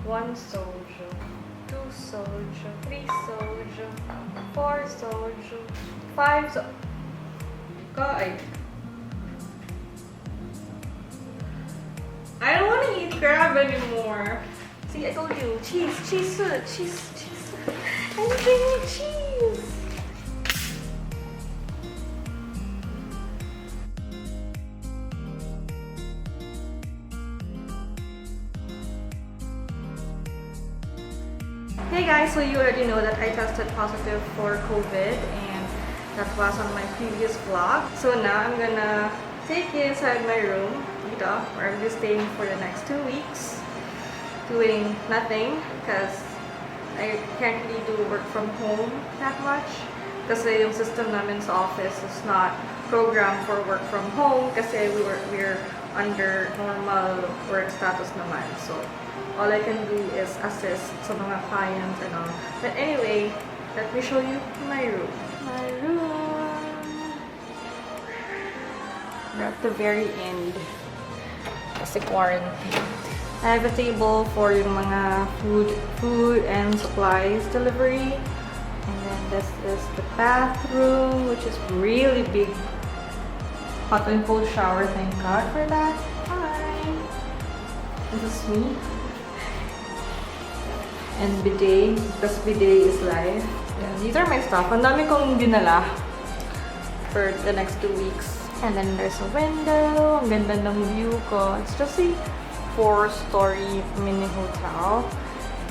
1 soju, 2 soju, 3 soju, 4 soju, 5 soju. God. I don't want to eat crab anymore. See, I told you, cheese. Anything with cheese. Hey guys, so you already know that I tested positive for COVID and that was on my previous vlog. So now I'm gonna take you inside my room, where I'm just staying for the next 2 weeks, doing nothing because I can't really do work from home that much. Kasi yung system namin sa office is not programmed for work from home kasi we're under normal work status naman. So all I can do is assist sa mga clients and all. But anyway, let me show you my room. My room. We're at the very end. Kasi quarantine. I have a table for yung mga food and supplies delivery. And then this is the bathroom, which is really big. Hot and cold shower, thank God for that. Hi! This is me. And bidet, because bidet is life. Yeah, these are my stuff. Ang dami kong dinala for the next 2 weeks. And then there's a window. Ang ganda ng view ko. It's just a 4-story mini hotel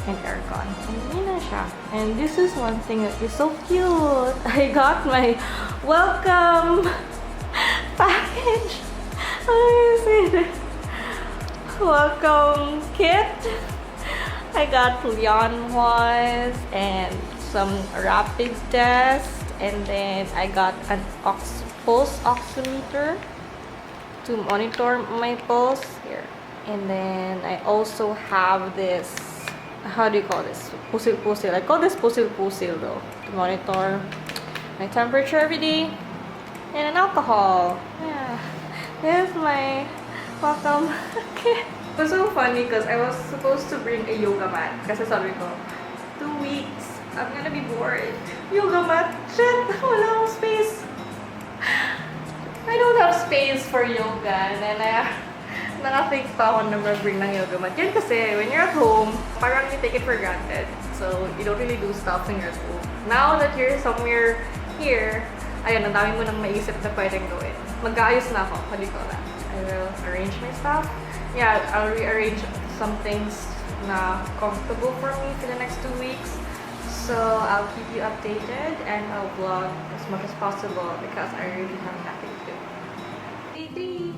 and aircon. And yun na siya. And this is one thing that is so cute. I got my welcome package. Welcome kit. I got Leon's and some rapid test, and then I got an pulse oximeter to monitor my pulse here. And then I also have this, how do you call this? Pusil-pusil. I call this pusil-pusil though, to monitor my temperature every day. And an alcohol. Yeah. This is my welcome kit. It was so funny because I was supposed to bring a yoga mat. Kasi sabi ko, 2 weeks, I'm gonna be bored. Yoga mat? Shit! Wala akong space. I don't have space for yoga. And then naka-think pa ako na mag-bring ng yoga mat. Yan kasi, when you're at home, parang you take it for granted. So, you don't really do stuff in your school. Now that you're somewhere here, ayun, ang dami mo nang maisip na pwedeng gawin. Mag-aayos na ako. How do you call that? I will arrange my stuff. Yeah, I'll rearrange some things na comfortable for me for the next 2 weeks. So I'll keep you updated and I'll vlog as much as possible because I really have nothing to do.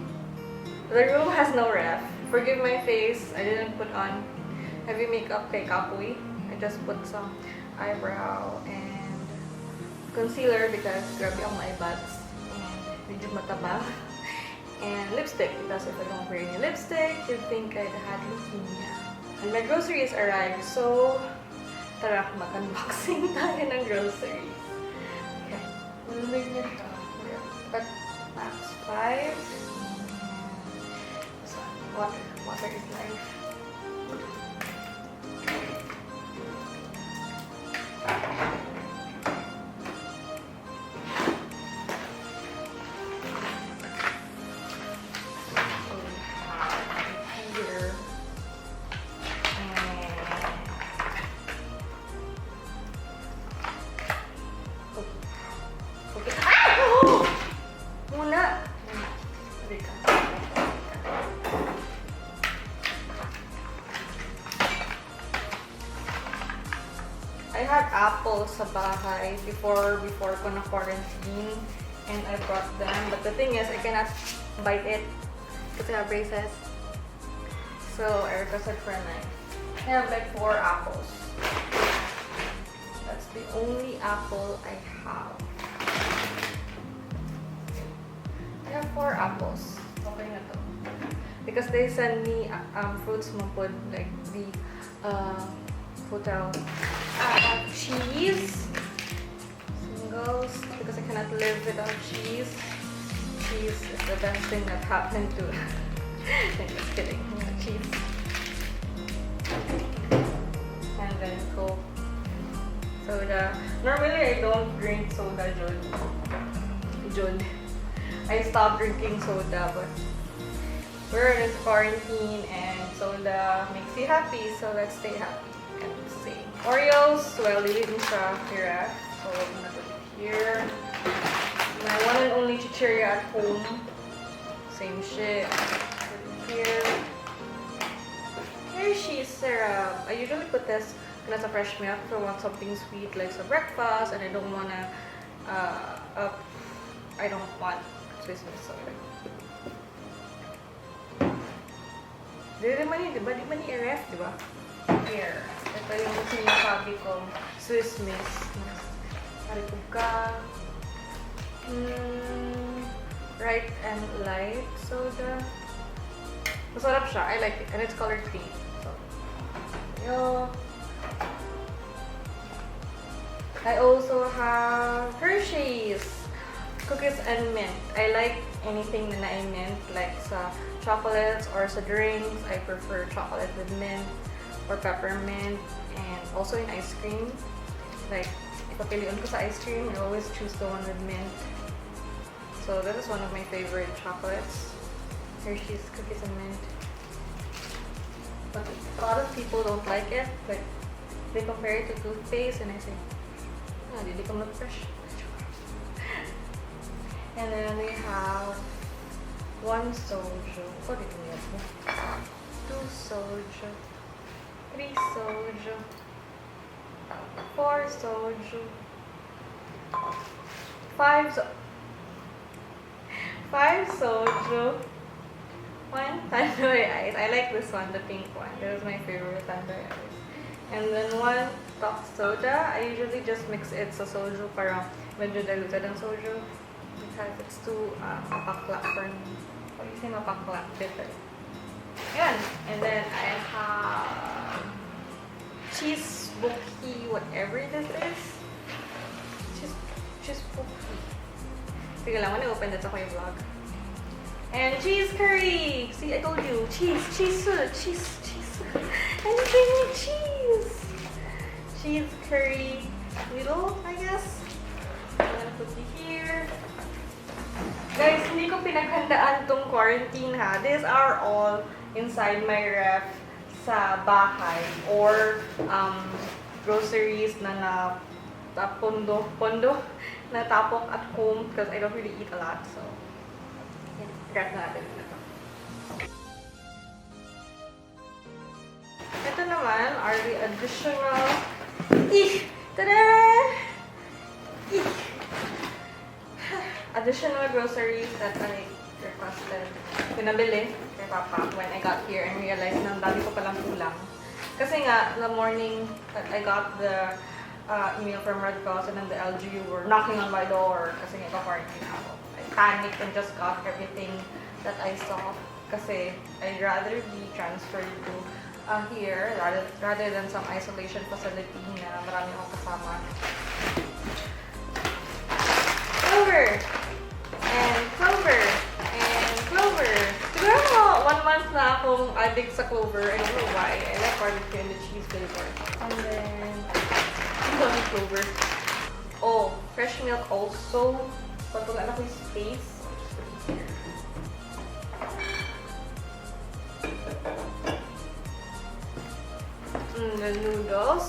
The room has no ref. Forgive my face, I didn't put on heavy makeup kay Kapoy. I just put some eyebrow and concealer because grabe ang my buds and medyo mataba. And lipstick, because if I don't wear any lipstick, you'd think I'd had leukemia. And my groceries arrived, so tara, mag-unboxing tayo ng groceries. Okay, moving it up. But max 5. So, water is life. I had apples sa bahay before ko na quarantine and I brought them. But the thing is, I cannot bite it because I have braces. So I requested for a knife. I have like 4 apples. That's the only apple I have. I have 4 apples. Okay na to. Because they send me fruits mo po, like the hotel. I have cheese. Singles. Because I cannot live without cheese. Cheese is the best thing that happened to... I'm just kidding. Cheese. to. Soda. Normally, I don't drink soda, Jud. I stopped drinking soda, but we're in quarantine and soda makes you happy, so let's stay happy and say. Oreos, well, liliit siya here. So, I'm gonna put it here. My one and only chichirya at home. Same shit. Put it here. Hershey's syrup. I usually put this when it's a fresh milk if I want something sweet like some breakfast and I don't wanna, I don't want Swiss Miss soda. Di ba ni i-ref, di ba? Here. Ito yung sinasabi kong Swiss Miss. Haripog ka. Right and light soda. Masarap siya. I like it. And it's colored pink. So, yo. I also have Hershey's cookies and mint. I like anything na mint, like sa chocolates or sa drinks. I prefer chocolate with mint or peppermint, and also in ice cream. Like, if papiliun ko sa ice cream, I always choose the one with mint. So this is one of my favorite chocolates. Hershey's cookies and mint. But a lot of people don't like it. Like, they compare it to toothpaste, and I say, oh, did it come look fresh? And then we have 1 soju. What did we have? 2 soju. 3 soju. 4 soju. 5 soju. 1 Tandoori ice. I like this one, the pink one. This is my favorite Tandoori ice. And then 1 top soda. I usually just mix it sa soju para medyo diluted ang soju. Because it's too mapakla for me. What do you say mapakla? Bitter. Yan. And then I have cheese bookie, whatever this is. Cheese bookie. Sige lang, I open that ako yung vlog. And cheese curry! See, I told you. Cheese. Anything with cheese! Cheese curry noodle, I guess. I'm gonna put it here. Guys, hindi ko pinaghandaan tong quarantine ha. These are all inside my ref sa bahay or groceries na pondo na tapok at home because I don't really eat a lot. So, yeah, grab na natin ito. Ito naman are the additional additional groceries that I requested. Pinabili kay Papa when I got here and realized na dami ko palang kulang. Kasi nga, the morning that I got the email from Red Cross and then the LGU were knocking on my door kasi nga quarantine ako. I panicked and just got everything that I saw kasi I'd rather be transferred to here rather than some isolation facility na marami akong kasama. Clover! And clover! And clover! Siguro 1 month na akong addict sa clover. I don't know why. I like barbecue and the cheese flavor. And then, clover. Oh, fresh milk also. Pag wala na ko yung space. The noodles.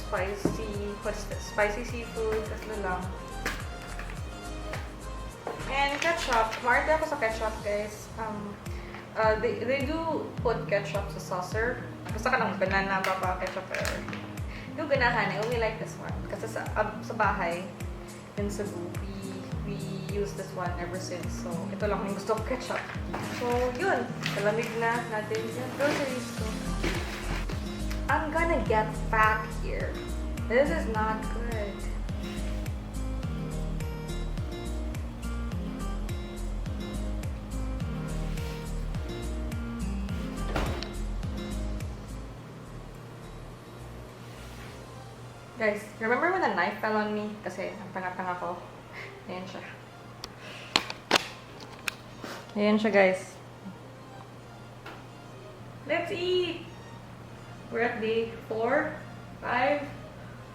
Spicy. What's this? Spicy seafood. Tatlo lang. And ketchup. Mahal ako sa ketchup, guys. They do put ketchup sa saucer. Basta ka lang banana, papa, ketchup, whatever. Yung ganahan, I only like this one. Kasi sa bahay, in Cebu, we use this one ever since. So, ito lang yung gusto ko ketchup. So, yun. Kalamig na natin yung groceries ko. I'm gonna get fat here. This is not good. Guys, remember when the knife fell on me? Kasi ang tanga-tanga ko. Ayan siya. Ayan siya, guys. Let's eat! We're at day 4 5.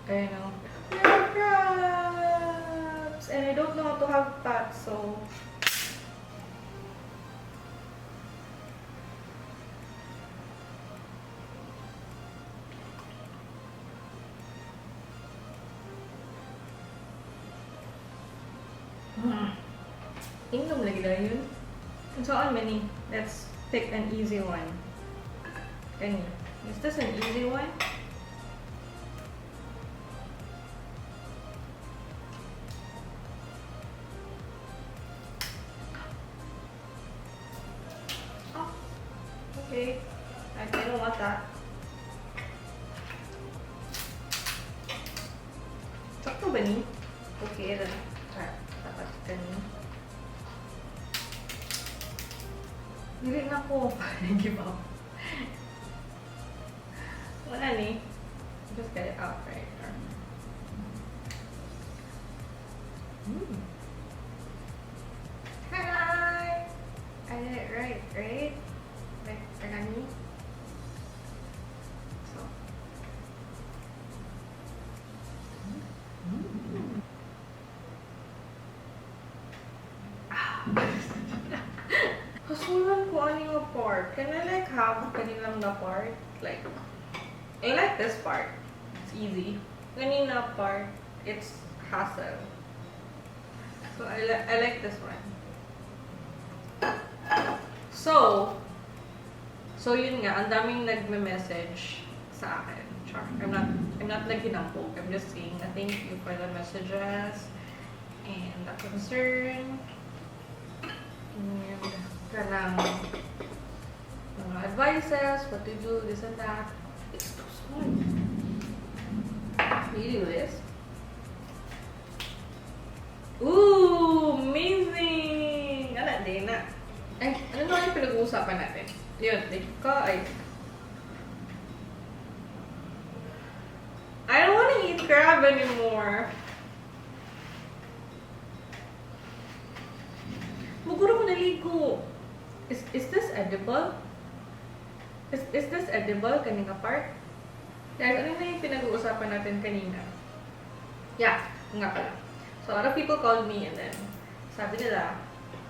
I know. They're crabs! And I don't know how to have that, so... Inom lagi na yun. So, on many. Let's pick an easy one. Is this an easy one? Oh, okay. I don't want that. Sakto ba ni? Okay, then. Dapat ganun. Hindi na ako. Give up. Wala ni. Just get it out right there. Hi! I did it right? Like, Nani? So. Kasulan ko ano yung part. Can I like have kanilang na part? Like, I like this part. It's easy. Kanina part, it's hassle. So I like this one. So yun nga, ang daming nagme-message sa akin. Char. I'm not like hinampog. I'm just saying na thank you for the messages and the concern. And kanang mga advices, what to do, this and that. It's too small. Can you do this? Ooh, amazing! Ala, di na. Ay, ano naman yung pinag-uusapan natin? Yun, like, I don't want to eat crab anymore. Maguro ko naligo. Is this edible? Is this edible? Kanina part? Guys, ano na yung pinag-uusapan natin kanina? Yeah, nga pala. So, a lot of people called me and then sabi nila,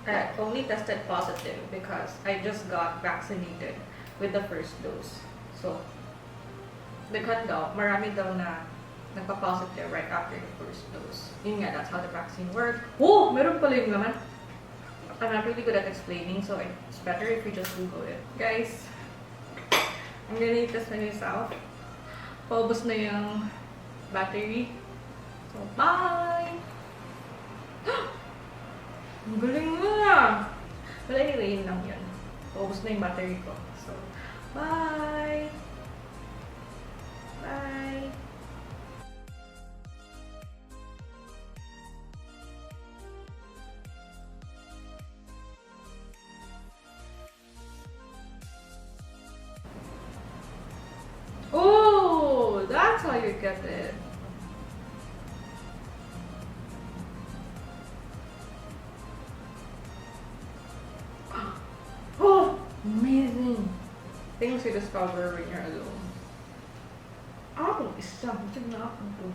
I only tested positive because I just got vaccinated with the first dose. So, because daw, marami daw na nagpa-positive right after the first dose. Yun nga, that's how the vaccine works. Oh! Meron pala yung laman. I'm not really good at explaining, so it's better if you just Google it. Guys, I'm gonna eat this myself. Paubos na yung battery. So, bye! Ang galing na! Well, anyway, yun lang yun. Paubos na yung battery ko. So, bye! Bye! Oh, that's how you get it. Oh, amazing. Things you discover when you're alone. Ako, isa. Tignan ako.